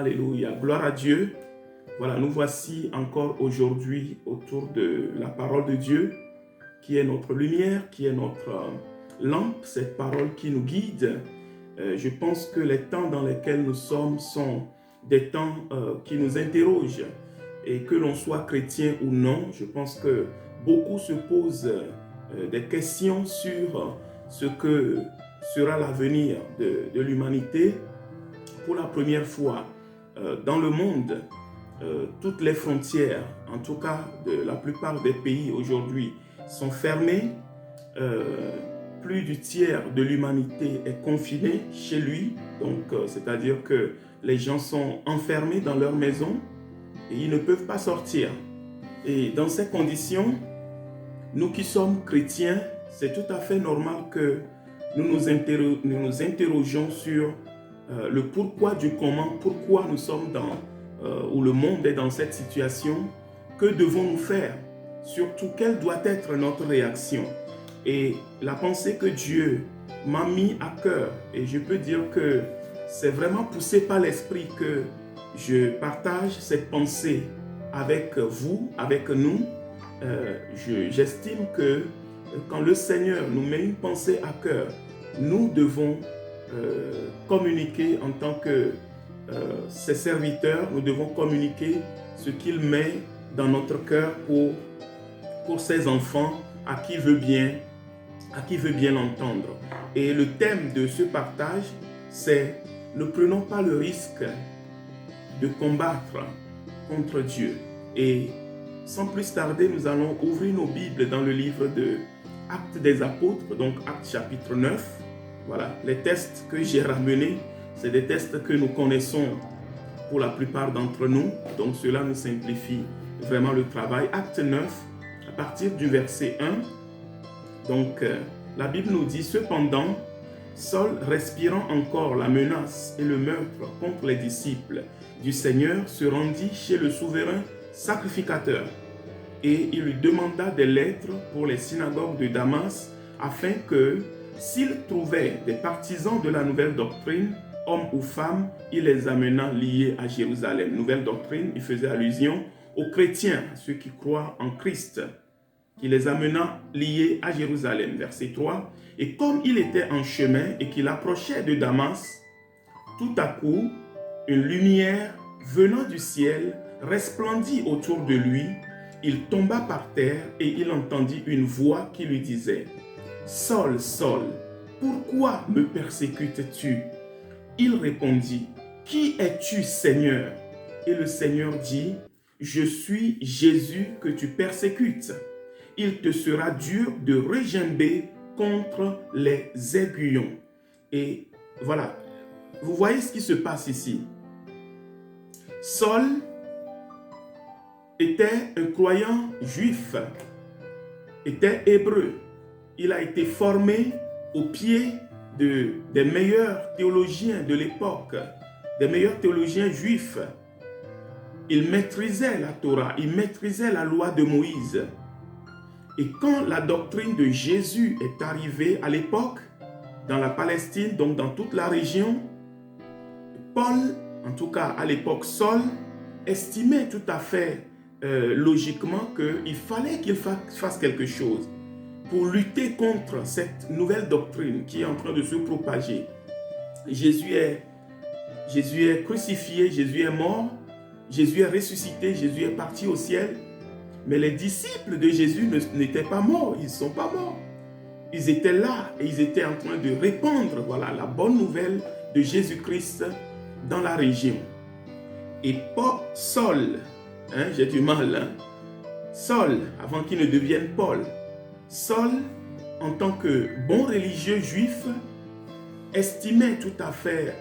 Alléluia. Gloire à Dieu. Voilà, nous voici encore aujourd'hui autour de la parole de Dieu, qui est notre lumière, qui est notre lampe, cette parole qui nous guide. Je pense que les temps dans lesquels nous sommes sont des temps qui nous interrogent. Et que l'on soit chrétien ou non, je pense que beaucoup se posent des questions sur ce que sera l'avenir de l'humanité. Pour la première fois dans le monde, toutes les frontières, en tout cas de la plupart des pays aujourd'hui, sont fermées. Plus du tiers de l'humanité est confiné chez lui, donc c'est-à-dire que les gens sont enfermés dans leur maison et ils ne peuvent pas sortir. Et dans ces conditions, nous qui sommes chrétiens, c'est tout à fait normal que nous nous interrogeons sur le pourquoi du comment, pourquoi nous sommes où le monde est dans cette situation, que devons-nous faire? Surtout, quelle doit être notre réaction? Et la pensée que Dieu m'a mis à cœur, et je peux dire que c'est vraiment poussé par l'Esprit que je partage cette pensée avec vous, avec nous. J'estime que quand le Seigneur nous met une pensée à cœur, nous devons communiquer en tant que ses serviteurs, nous devons communiquer ce qu'il met dans notre cœur pour ses enfants à qui veut bien l'entendre. Et le thème de ce partage, c'est « Ne prenons pas le risque de combattre contre Dieu ». Et sans plus tarder, nous allons ouvrir nos Bibles dans le livre de Actes des Apôtres, donc Actes chapitre 9. Voilà, les textes que j'ai ramenés, c'est des textes que nous connaissons pour la plupart d'entre nous, donc cela nous simplifie vraiment le travail. Acte 9, à partir du verset 1, donc la Bible nous dit « Cependant, Saul, respirant encore la menace et le meurtre contre les disciples du Seigneur, se rendit chez le souverain sacrificateur, et il lui demanda des lettres pour les synagogues de Damas, afin que, s'il trouvait des partisans de la nouvelle doctrine, hommes ou femmes, il les amena liés à Jérusalem. Nouvelle doctrine, il faisait allusion aux chrétiens, ceux qui croient en Christ. Il les amena liés à Jérusalem. Verset 3. Et comme il était en chemin et qu'il approchait de Damas, tout à coup, une lumière venant du ciel resplendit autour de lui. Il tomba par terre et il entendit une voix qui lui disait « Saul, Saul, pourquoi me persécutes-tu » Il répondit « Qui es-tu, Seigneur » Et le Seigneur dit « Je suis Jésus que tu persécutes. Il te sera dur de regimber contre les aiguillons. » Et voilà, vous voyez ce qui se passe ici. Saul était un croyant juif, était hébreu. Il a été formé au pied des meilleurs théologiens de l'époque, des meilleurs théologiens juifs. Il maîtrisait la Torah, il maîtrisait la loi de Moïse. Et quand la doctrine de Jésus est arrivée à l'époque, dans la Palestine, donc dans toute la région, Paul, en tout cas à l'époque Saul, estimait tout à fait logiquement qu'il fallait qu'il fasse quelque chose pour lutter contre cette nouvelle doctrine qui est en train de se propager. Jésus est crucifié, Jésus est mort, Jésus est ressuscité, Jésus est parti au ciel. Mais les disciples de Jésus n'étaient pas morts, ils ne sont pas morts. Ils étaient là et ils étaient en train de répandre la bonne nouvelle de Jésus-Christ dans la région. Et Saul, j'ai du mal, Saul, avant qu'il ne devienne Paul, Saul, en tant que bon religieux juif, estimait tout à fait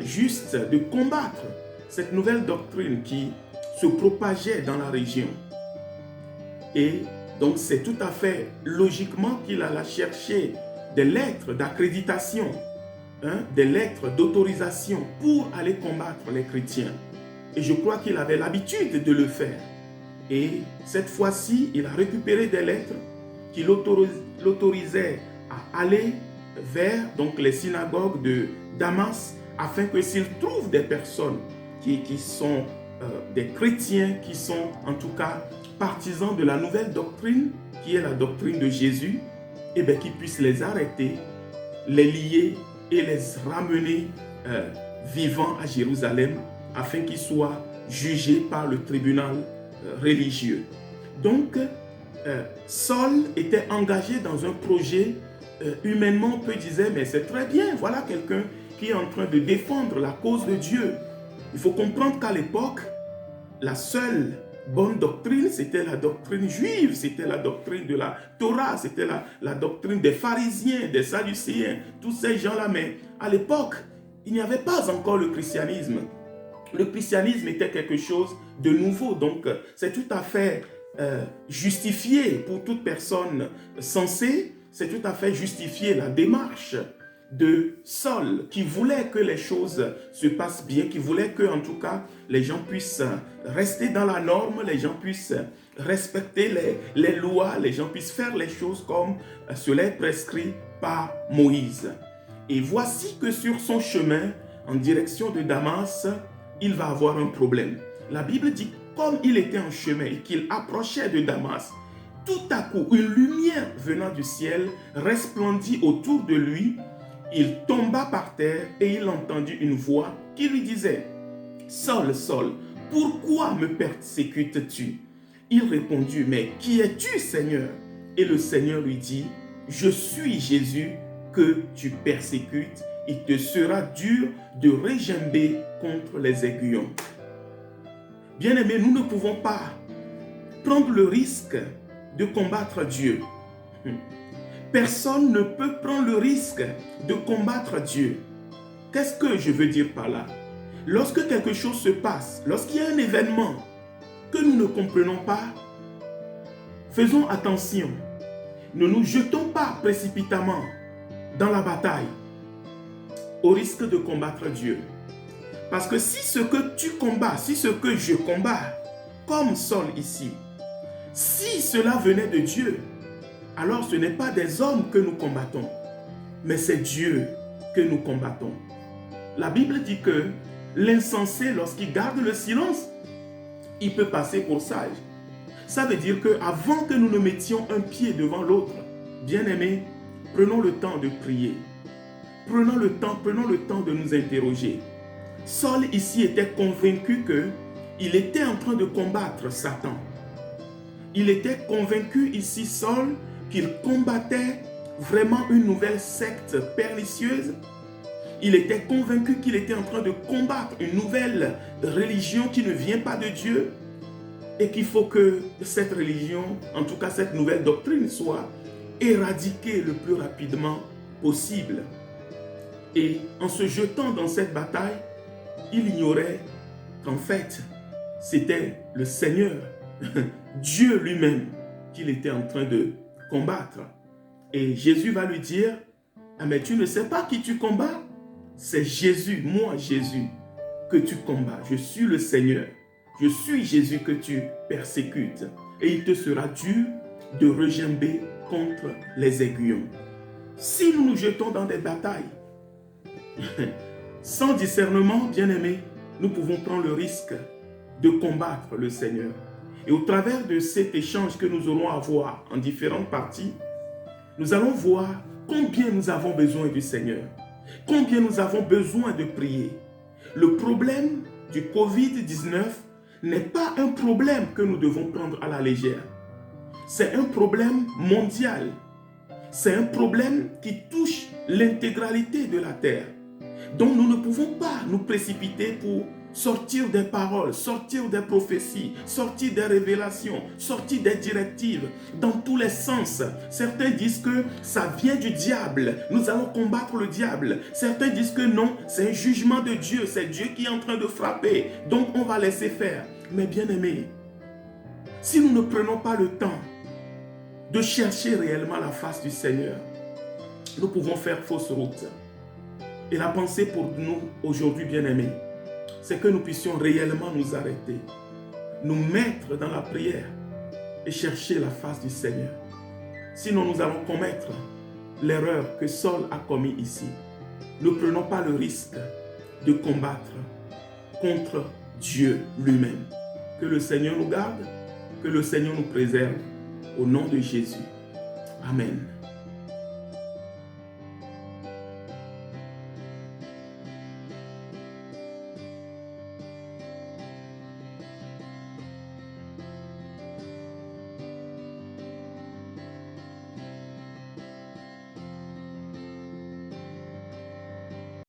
juste de combattre cette nouvelle doctrine qui se propageait dans la région. Et donc c'est tout à fait logiquement qu'il alla chercher des lettres d'accréditation, des lettres d'autorisation pour aller combattre les chrétiens. Et je crois qu'il avait l'habitude de le faire. Et cette fois-ci, il a récupéré des lettres qui l'autorisaient à aller vers donc, les synagogues de Damas, afin que s'il trouve des personnes qui sont des chrétiens, qui sont en tout cas partisans de la nouvelle doctrine, qui est la doctrine de Jésus, et bien qu'ils puissent les arrêter, les lier et les ramener vivants à Jérusalem, afin qu'ils soient jugés par le tribunal religieux. Donc, Saul était engagé dans un projet, humainement on peut dire, mais c'est très bien, voilà quelqu'un qui est en train de défendre la cause de Dieu. Il faut comprendre qu'à l'époque, la seule bonne doctrine, c'était la doctrine juive, c'était la doctrine de la Torah, c'était la doctrine des pharisiens, des sadducéens, tous ces gens-là. Mais à l'époque, il n'y avait pas encore le christianisme. Le christianisme était quelque chose de nouveau, donc c'est tout à fait justifié pour toute personne sensée, c'est tout à fait justifié la démarche de Saul qui voulait que les choses se passent bien, qui voulait que en tout cas les gens puissent rester dans la norme, les gens puissent respecter les lois, les gens puissent faire les choses comme cela est prescrit par Moïse. Et voici que sur son chemin en direction de Damas, il va avoir un problème. La Bible dit, comme il était en chemin et qu'il approchait de Damas, tout à coup, une lumière venant du ciel resplendit autour de lui. Il tomba par terre et il entendit une voix qui lui disait, « Saul, Saul, pourquoi me persécutes-tu » Il répondit, « Mais qui es-tu, Seigneur » Et le Seigneur lui dit, « Je suis Jésus que tu persécutes. Il te sera dur de regimber contre les aiguillons. » Bien-aimés, nous ne pouvons pas prendre le risque de combattre Dieu. Personne ne peut prendre le risque de combattre Dieu. Qu'est-ce que je veux dire par là? Lorsque quelque chose se passe, lorsqu'il y a un événement que nous ne comprenons pas, faisons attention. Ne nous jetons pas précipitamment dans la bataille au risque de combattre Dieu. Parce que si ce que tu combats, si ce que je combats, comme Saul ici, si cela venait de Dieu, alors ce n'est pas des hommes que nous combattons, mais c'est Dieu que nous combattons. La Bible dit que l'insensé, lorsqu'il garde le silence, il peut passer pour sage. Ça veut dire qu'avant que nous ne mettions un pied devant l'autre, bien-aimés, prenons le temps de prier. Prenons le temps de nous interroger. Saul ici était convaincu qu'il était en train de combattre Satan. Il était convaincu ici, Saul, qu'il combattait vraiment une nouvelle secte pernicieuse. Il était convaincu qu'il était en train de combattre une nouvelle religion qui ne vient pas de Dieu et qu'il faut que cette religion, en tout cas cette nouvelle doctrine, soit éradiquée le plus rapidement possible. Et en se jetant dans cette bataille, il ignorait qu'en fait, c'était le Seigneur, Dieu lui-même, qu'il était en train de combattre. Et Jésus va lui dire, « Ah mais tu ne sais pas qui tu combats? C'est Jésus, moi Jésus, que tu combats. Je suis le Seigneur. Je suis Jésus que tu persécutes. Et il te sera dur de regimber contre les aiguillons. » Si nous nous jetons dans des batailles, sans discernement, bien-aimés, nous pouvons prendre le risque de combattre le Seigneur. Et au travers de cet échange que nous aurons à avoir en différentes parties, nous allons voir combien nous avons besoin du Seigneur, combien nous avons besoin de prier. Le problème du Covid-19 n'est pas un problème que nous devons prendre à la légère. C'est un problème mondial. C'est un problème qui touche l'intégralité de la terre. Donc nous ne pouvons pas nous précipiter pour sortir des paroles, sortir des prophéties, sortir des révélations, sortir des directives dans tous les sens. Certains disent que ça vient du diable, nous allons combattre le diable. Certains disent que non, c'est un jugement de Dieu, c'est Dieu qui est en train de frapper, donc on va laisser faire. Mais bien aimés, si nous ne prenons pas le temps de chercher réellement la face du Seigneur, nous pouvons faire fausse route. Et la pensée pour nous aujourd'hui, bien-aimés, c'est que nous puissions réellement nous arrêter, nous mettre dans la prière et chercher la face du Seigneur. Sinon, nous allons commettre l'erreur que Saul a commis ici. Ne prenons pas le risque de combattre contre Dieu lui-même. Que le Seigneur nous garde, que le Seigneur nous préserve. Au nom de Jésus. Amen.